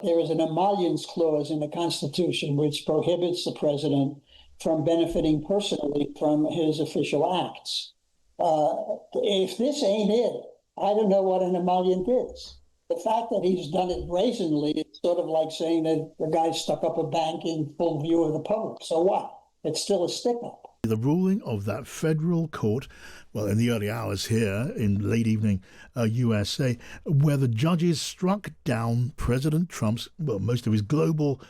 there is an emoluments clause in the Constitution which prohibits the president from benefiting personally from his official acts. If this ain't it, I don't know what an emollient is. The fact that he's done it brazenly, it's sort of like saying that the guy stuck up a bank in full view of the public. So what? It's still a stick-up. The ruling of that federal court, well, in the early hours here in late evening USA, where the judges struck down President Trump's, well, most of his global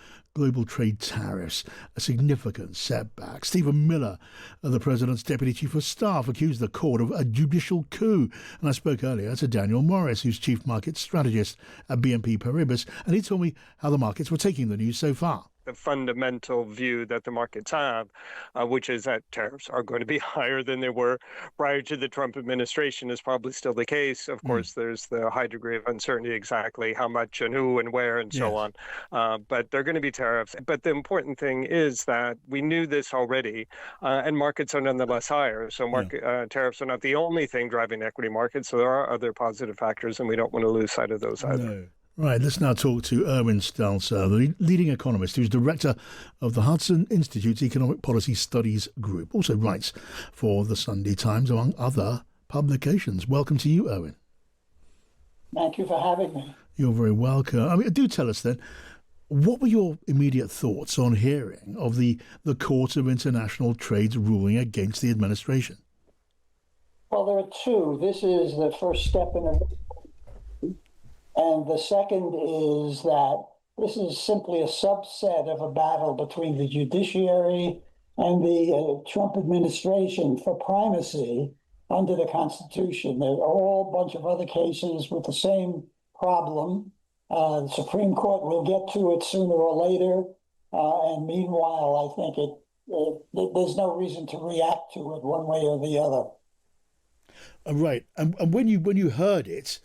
trade tariffs, a significant setback. Stephen Miller, the president's deputy chief of staff, accused the court of a judicial coup. And I spoke earlier to Daniel Morris, who's chief market strategist at BNP Paribas, and he told me how the markets were taking the news so far. The fundamental view that the markets have, which is that tariffs are going to be higher than they were prior to the Trump administration, is probably still the case. Of course, there's the high degree of uncertainty exactly how much and who and where and so on. But they're going to be tariffs. But the important thing is that we knew this already, and markets are nonetheless higher. So tariffs are not the only thing driving equity markets. So there are other positive factors, and we don't want to lose sight of those either. No. Right, let's now talk to Irwin Stelzer, the leading economist who's director of the Hudson Institute's Economic Policy Studies Group, also writes for the Sunday Times, among other publications. Welcome to you, Irwin. Thank you for having me. You're very welcome. I mean, do tell us then, what were your immediate thoughts on hearing of the Court of International Trade's ruling against the administration? Well, there are two. This is the first step in a... And the second is that this is simply a subset of a battle between the judiciary and the Trump administration for primacy under the Constitution. There are all a bunch of other cases with the same problem. The Supreme Court will get to it sooner or later. And meanwhile, I think there's no reason to react to it one way or the other. Right. And when you heard it,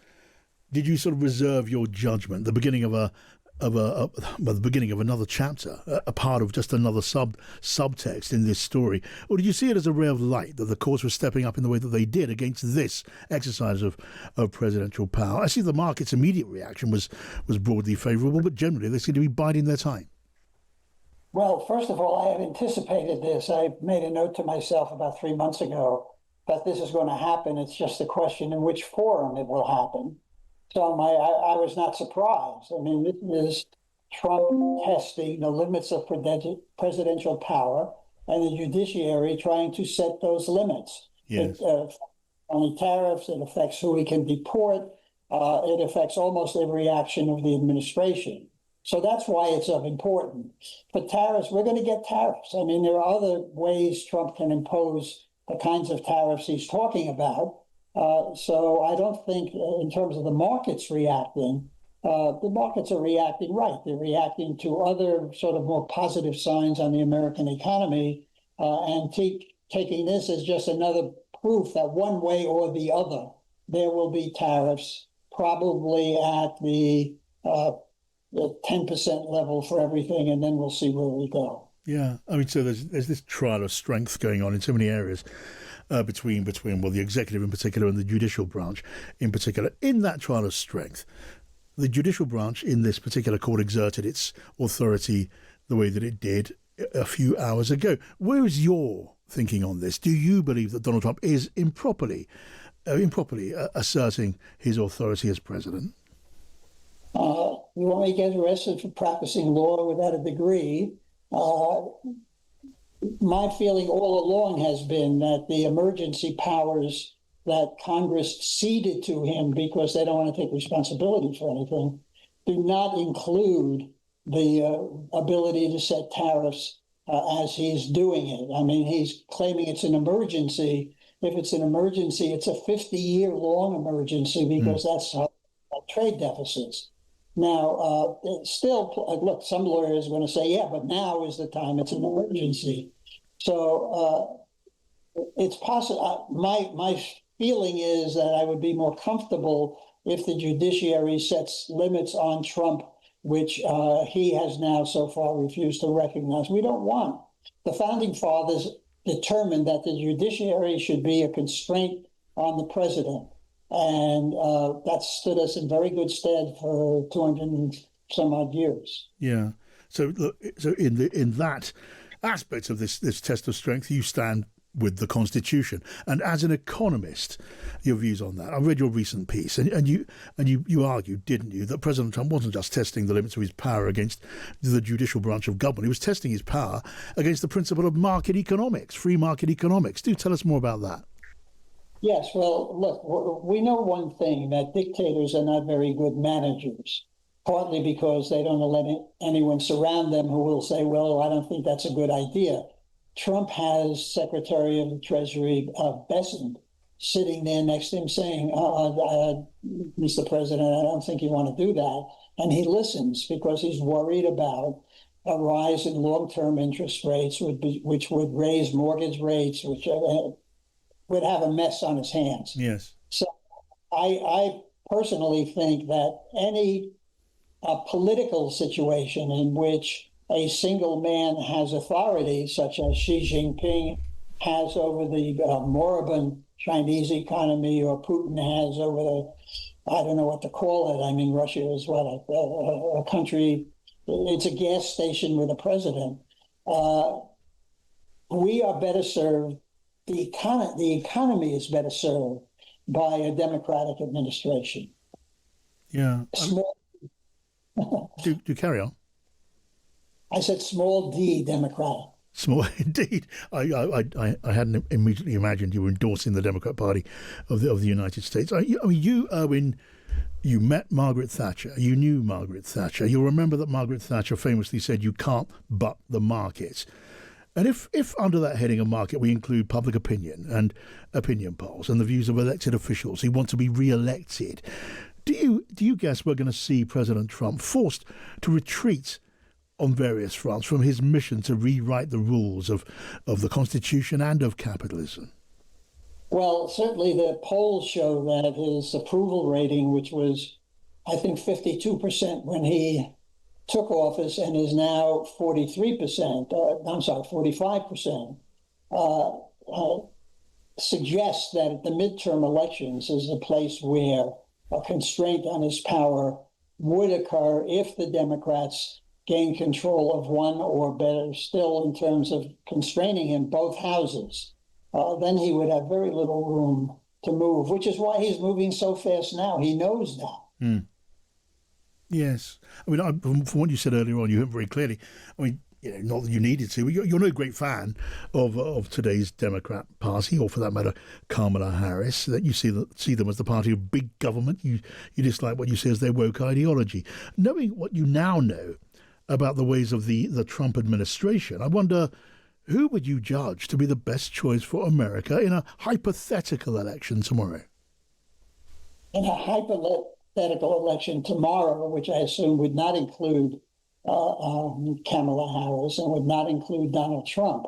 did you sort of reserve your judgment, the beginning of the beginning of another chapter, a part of just another subtext in this story, or did you see it as a ray of light that the courts were stepping up in the way that they did against this exercise of presidential power? I see the market's immediate reaction was broadly favourable, but generally they seem to be biding their time. Well, first of all, I had anticipated this. I made a note to myself about 3 months ago that this is going to happen. It's just a question in which forum it will happen. So I was not surprised. I mean, this is Trump testing the limits of presidential power and the judiciary trying to set those limits. Yes. On tariffs, it affects who he can deport. It affects almost every action of the administration. So that's why it's of importance. For tariffs, we're going to get tariffs. I mean, there are other ways Trump can impose the kinds of tariffs he's talking about. So I don't think in terms of the markets reacting, the markets are reacting right. They're reacting to other sort of more positive signs on the American economy and taking this as just another proof that one way or the other, there will be tariffs, probably at the 10% level for everything, and then we'll see where we go. Yeah, I mean, so there's this trial of strength going on in so many areas. Between the executive in particular and the judicial branch in particular. In that trial of strength, the judicial branch in this particular court exerted its authority the way that it did a few hours ago. Where is your thinking on this? Do you believe that Donald Trump is improperly asserting his authority as president? You want me to get arrested for practicing law without a degree? My feeling all along has been that the emergency powers that Congress ceded to him because they don't want to take responsibility for anything do not include the ability to set tariffs as he's doing it. I mean, he's claiming it's an emergency. If it's an emergency, it's a 50-year-long emergency because that's how trade deficits. Now, still, look, some lawyers are going to say, yeah, but now is the time. It's an emergency. So it's possible. My feeling is that I would be more comfortable if the judiciary sets limits on Trump, which he has now so far refused to recognize. We don't want. The founding fathers determined that the judiciary should be a constraint on the president. And that stood us in very good stead for 200 some odd years. Yeah. So look, so in that aspect of this test of strength, you stand with the Constitution. And as an economist, your views on that. I read your recent piece, and you argued, didn't you, that President Trump wasn't just testing the limits of his power against the judicial branch of government. He was testing his power against the principle of market economics, free market economics. Do tell us more about that. Yes, well, look, we know one thing, that dictators are not very good managers, partly because they don't let anyone surround them who will say, well, I don't think that's a good idea. Trump has Secretary of the Treasury Bessent sitting there next to him saying, Mr. President, I don't think you want to do that. And he listens because he's worried about a rise in long-term interest rates, which would raise mortgage rates, which would have a mess on his hands. Yes. So I personally think that any political situation in which a single man has authority, such as Xi Jinping has over the moribund Chinese economy, or Putin has over the, I don't know what to call it. I mean, Russia is what, a country, it's a gas station with a president. We are better served, the economy is better served by a Democratic administration. Yeah. Do carry on. I said small d Democratic. Small indeed. I hadn't immediately imagined you were endorsing the Democrat Party of the United States. You, Irwin, you met Margaret Thatcher. You knew Margaret Thatcher. You'll remember that Margaret Thatcher famously said, "You can't buck the market." And if under that heading of market we include public opinion and opinion polls and the views of elected officials who want to be re-elected, do you guess we're going to see President Trump forced to retreat on various fronts from his mission to rewrite the rules of the Constitution and of capitalism? Well, certainly the polls show that his approval rating, which was, I think, 52% when he took office and is now 45%, suggests that the midterm elections is a place where a constraint on his power would occur if the Democrats gain control of one, or better still, in terms of constraining him, both houses. Then he would have very little room to move, which is why he's moving so fast now. He knows that. Mm. Yes. I mean, from what you said earlier on, you heard very clearly. I mean, not that you needed to. You're no great fan of today's Democrat Party, or for that matter, Kamala Harris. That you see them as the party of big government. You dislike what you see as their woke ideology. Knowing what you now know about the ways of the Trump administration, I wonder, who would you judge to be the best choice for America in a hypothetical election tomorrow? In a hypothetical election tomorrow, which I assume would not include Kamala Harris and would not include Donald Trump,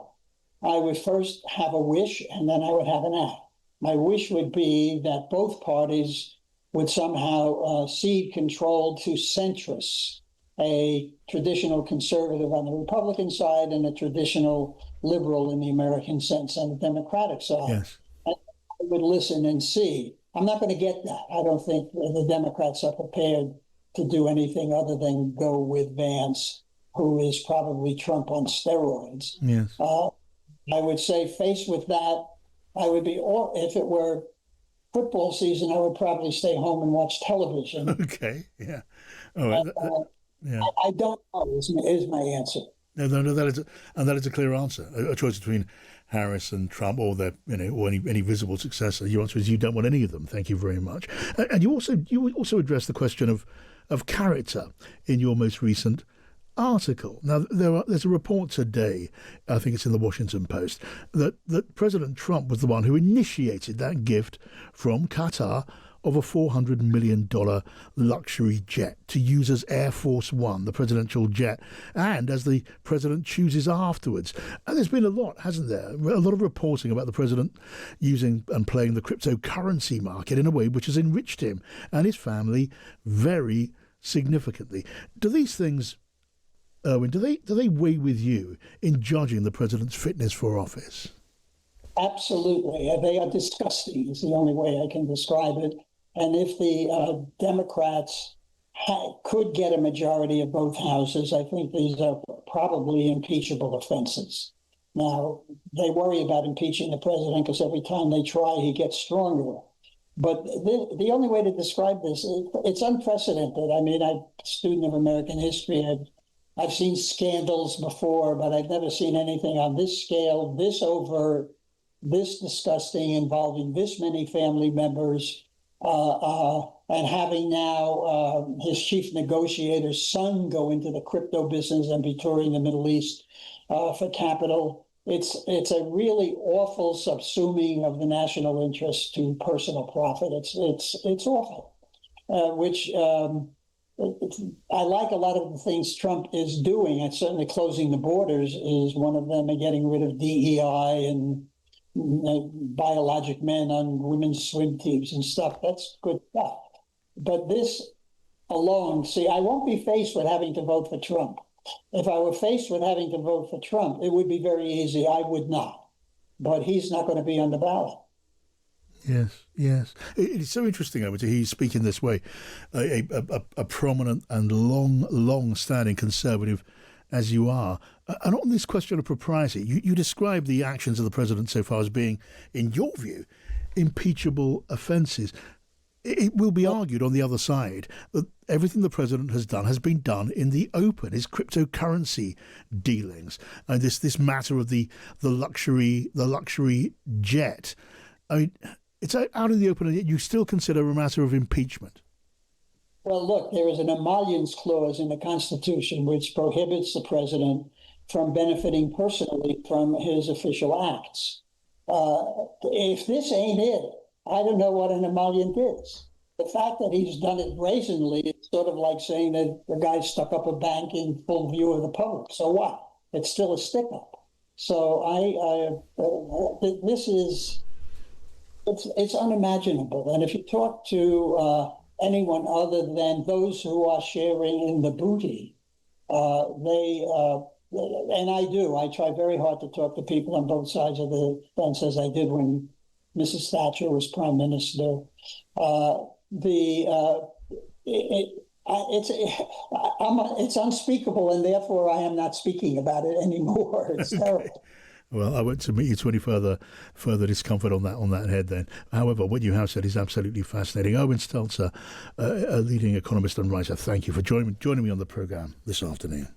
I would first have a wish and then I would have an act. My wish would be that both parties would somehow cede control to centrists, a traditional conservative on the Republican side and a traditional liberal in the American sense on the Democratic side. Yes. I would listen and see. I'm not going to get that. I don't think the Democrats are prepared to do anything other than go with Vance, who is probably Trump on steroids. Yes. I would say, faced with that, I would be, or if it were football season, I would probably stay home and watch television. Okay. Yeah. All right. Yeah. I don't know is my answer. No, that is a clear answer. A choice between Harris and Trump, or their, or any visible successor. Your answer is you don't want any of them. Thank you very much. And you also addressed the question of character in your most recent article. Now, there's a report today, I think it's in the Washington Post, that President Trump was the one who initiated that gift from Qatar of a $400 million luxury jet to use as Air Force One, the presidential jet, and as the president chooses afterwards. And there's been a lot, hasn't there? A lot of reporting about the president using and playing the cryptocurrency market in a way which has enriched him and his family very significantly. Do these things, Irwin, do they weigh with you in judging the president's fitness for office? Absolutely. They are disgusting is the only way I can describe it. And if the Democrats could get a majority of both houses. I think these are probably impeachable offenses. Now, they worry about impeaching the president because every time they try, he gets stronger. But the only way to describe this, it's unprecedented. I mean, I'm a student of American history. I've seen scandals before, but I've never seen anything on this scale, this overt, this disgusting, involving this many family members, and having now his chief negotiator's son go into the crypto business and be touring the Middle East for capital. It's a really awful subsuming of the national interest to personal profit. It's awful, which I like a lot of the things Trump is doing, and certainly closing the borders is one of them, and getting rid of DEI and biologic men on women's swim teams and stuff. That's good stuff. But this alone, see, I won't be faced with having to vote for Trump. If I were faced with having to vote for Trump, it would be very easy. I would not. But he's not going to be on the ballot. Yes. It's so interesting, I would say, he's speaking this way, a prominent and long-standing conservative as you are. And on this question of propriety, you describe the actions of the president so far as being, in your view, impeachable offences. It will be argued on the other side that everything the president has done has been done in the open. His cryptocurrency dealings and this matter of the luxury jet. I mean, it's out in the open, and yet you still consider a matter of impeachment. Well, look, there is an emoluments clause in the Constitution which prohibits the president from benefiting personally from his official acts. If this ain't it, I don't know what an emollient is. The fact that he's done it brazenly, it's sort of like saying that the guy stuck up a bank in full view of the public. So what? It's still a stick-up. So this is, it's unimaginable. And if you talk to anyone other than those who are sharing in the booty, and I do. I try very hard to talk to people on both sides of the fence, as I did when Mrs. Thatcher was prime minister. It's unspeakable, and therefore I am not speaking about it anymore. It's terrible. Well, I won't submit you to any further discomfort on that head then. However, what you have said is absolutely fascinating. Irwin Stelzer, a leading economist and writer, thank you for joining me on the programme this afternoon.